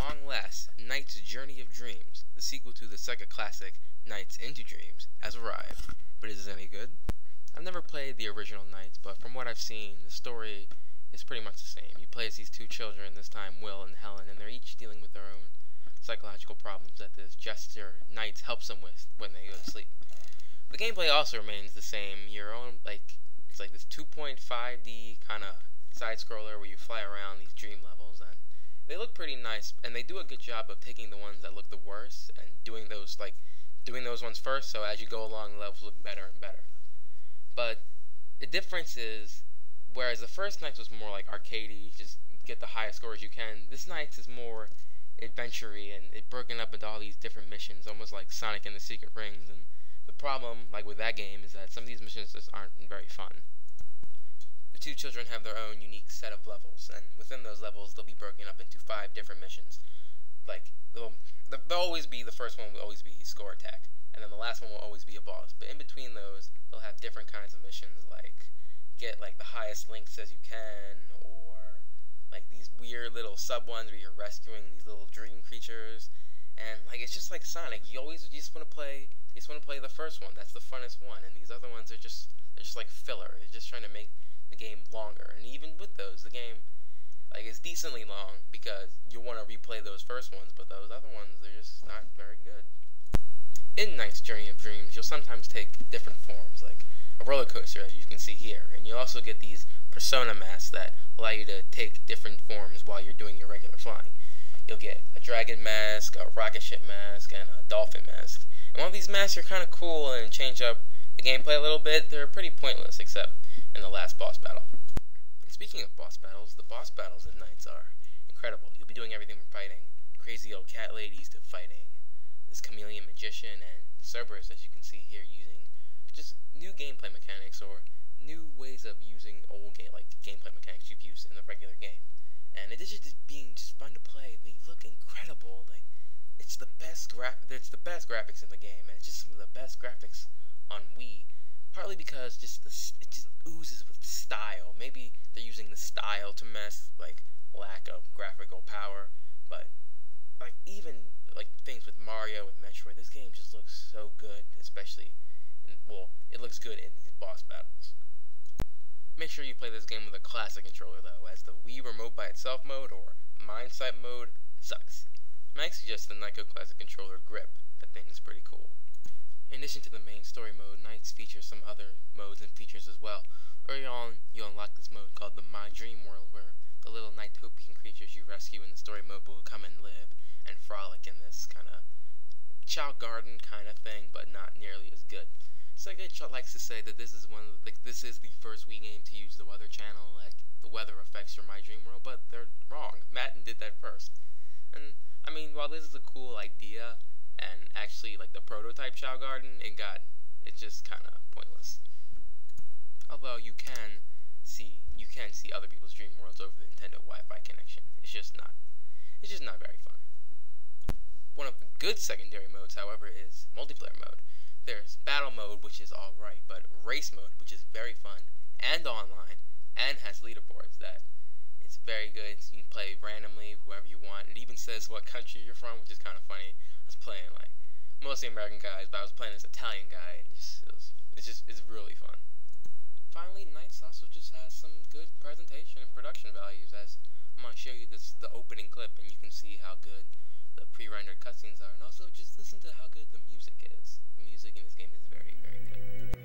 long last, Knight's Journey of Dreams, the sequel to the Sega classic Knights into Dreams, has arrived. But is it any good? I've never played the original Knights, but from what I've seen, the story is pretty much the same. You play as these two children, this time Will and Helen, and they're each dealing with their own psychological problems that this jester Knights helps them with when they go to sleep. The gameplay also remains the same. Your own, it's like this 2.5D kind of side-scroller where you fly around these dream levels, and they look pretty nice, and they do a good job of taking the ones that look the worst and doing those ones first, so as you go along, the levels look better and better. But the difference is, whereas the first Knights was more like arcadey, just get the highest scores you can, this Knights is more adventure-y, and it broken up into all these different missions, almost like Sonic and the Secret Rings. And the problem, like with that game, is that some of these missions just aren't very fun. The two children have their own unique set of levels, and within those levels, they'll be broken up into 5 different missions. Like, they'll always be, the first one will always be score attack, and then the last one will always be a boss. But in between those, they'll have different kinds of missions, like get like the highest links as you can, or like these weird little sub ones where you're rescuing these little dream creatures. And like, it's just like Sonic. You just want to play the first one. That's the funnest one, and these other ones are just like filler. They're just trying to make the game longer. And even with those, the game is decently long because you want to replay those first ones, but those other ones, they're just not very good. In Knight's Journey of Dreams, you'll sometimes take different forms, like a roller coaster, as you can see here, and you'll also get these persona masks that allow you to take different forms while you're doing your regular flying. You'll get a dragon mask, a rocket ship mask, and a dolphin mask. And while these masks are kind of cool and change up the gameplay a little bit, they're pretty pointless, except in the last boss battle. And speaking of boss battles, the boss battles in Knights are incredible. You'll be doing everything from fighting crazy old cat ladies to fighting this chameleon magician and Cerberus, as you can see here, using just new gameplay mechanics or new ways of using old gameplay mechanics you've used in the regular game. And in addition to being just fun to play, they look incredible. Like, it's the best graphics in the game, and it's just some of the best graphics on Wii. Partly because it just oozes with style. Maybe they're using the style to mask lack of graphical power, but even things with Mario, with Metroid, this game just looks so good, especially it looks good in these boss battles. Make sure you play this game with a classic controller though, as the Wii Remote by itself mode or Mindsight mode sucks. I suggest the NiGHTS Classic Controller Grip. That thing is pretty cool. In addition to the main story mode, Knights features some other modes and features as well. Early on, you'll unlock this mode called the My Dream World, where the little Knightopian creatures you rescue in the story mode will come and live and frolic in this kind of Chow Garden kind of thing, but not nearly as good. Sega likes to say that this is this is the first Wii game to use the weather channel, the weather affects your My Dream World, but they're wrong. Matten did that first. And I mean, while this is a cool idea, and actually the prototype Chow Garden, it's just kind of pointless. Although you can see other people's dream worlds over the Nintendo Wi-Fi connection. It's just not very fun. One of the good secondary modes, however, is multiplayer mode. There's battle mode, which is alright, but race mode, which is very fun and online and has leaderboards that it's very good. So you can play randomly whoever you want. It even says what country you're from, which is kind of funny. I was playing mostly American guys, but I was playing this Italian guy, and it's really fun. Finally, Knights also just has some good presentation and production values, as I'm going to show you the opening clip, and you can see how good the pre-rendered cutscenes are, and also just listen to how good the music is. The music in this game is very, very good.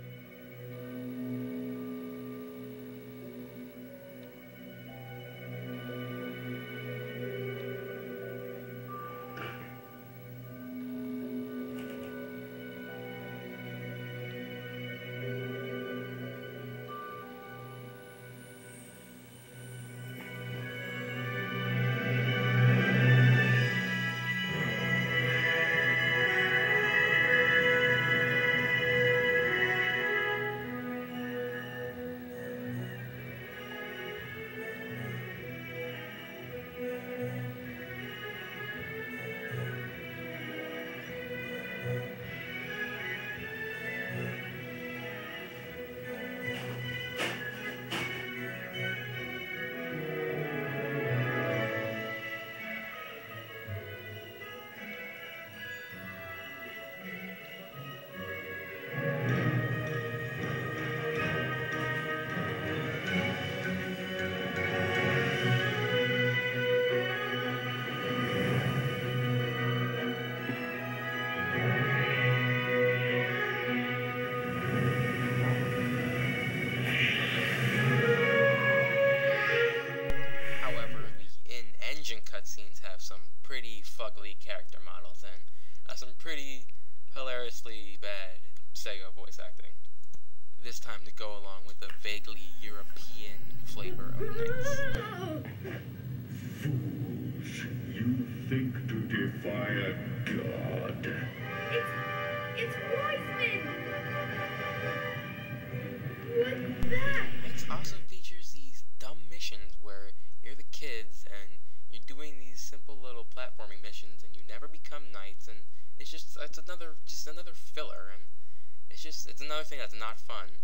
pretty fugly character models and some pretty hilariously bad Sega voice acting. This time to go along with the vaguely European flavor of Knights. Fools, you think to defy a god. It's Wiseman! What's that? Knights also features these dumb missions where you're the kids and you're doing these simple little platforming missions and you never become knights, and it's another filler, and it's another thing that's not fun.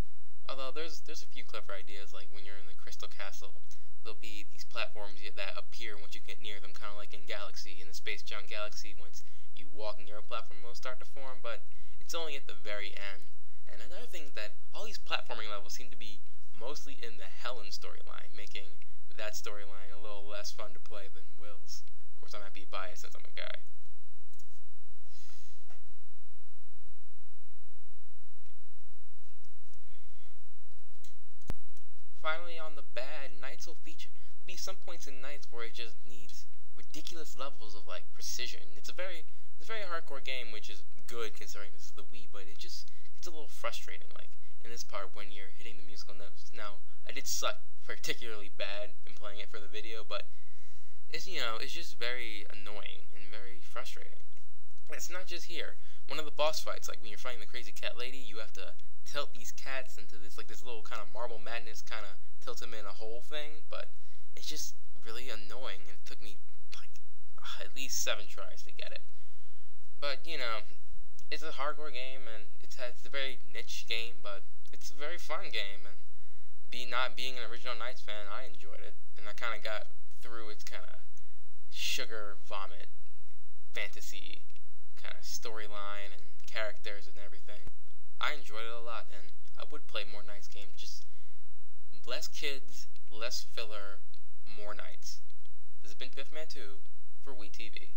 Although there's a few clever ideas, like when you're in the Crystal Castle, there'll be these platforms that appear once you get near them, kind of like in Galaxy, in the Space Junk Galaxy. Once you walk near a platform, will start to form, but it's only at the very end. And another thing is that all these platforming levels seem to be mostly in the Helen storyline, making that storyline a little less fun to play than Will's. Of course, I might be biased since I'm a guy. Finally, on the bad, Knights will be some points in Knights where it just needs ridiculous levels of like precision. It's a very hardcore game, which is good considering this is the Wii, but it's a little frustrating, like in this part when you're hitting the musical notes. Now, I did suck particularly bad in playing it for the video, but it's just very annoying and very frustrating. And it's not just here. One of the boss fights, like when you're fighting the crazy cat lady, you have to tilt these cats into this little kind of Marble Madness kind of tilt them in a hole thing, but it's just really annoying, and it took me like at least 7 tries to get it. But it's a hardcore game, and it's a very niche game, but it's a very fun game, and not being an original Knights fan, I enjoyed it, and I kind of got through its kind of sugar vomit fantasy kind of storyline and characters and everything. I enjoyed it a lot, and I would play more Knights games, just less kids, less filler, more Knights. This has been Piffman 2 for Wii TV.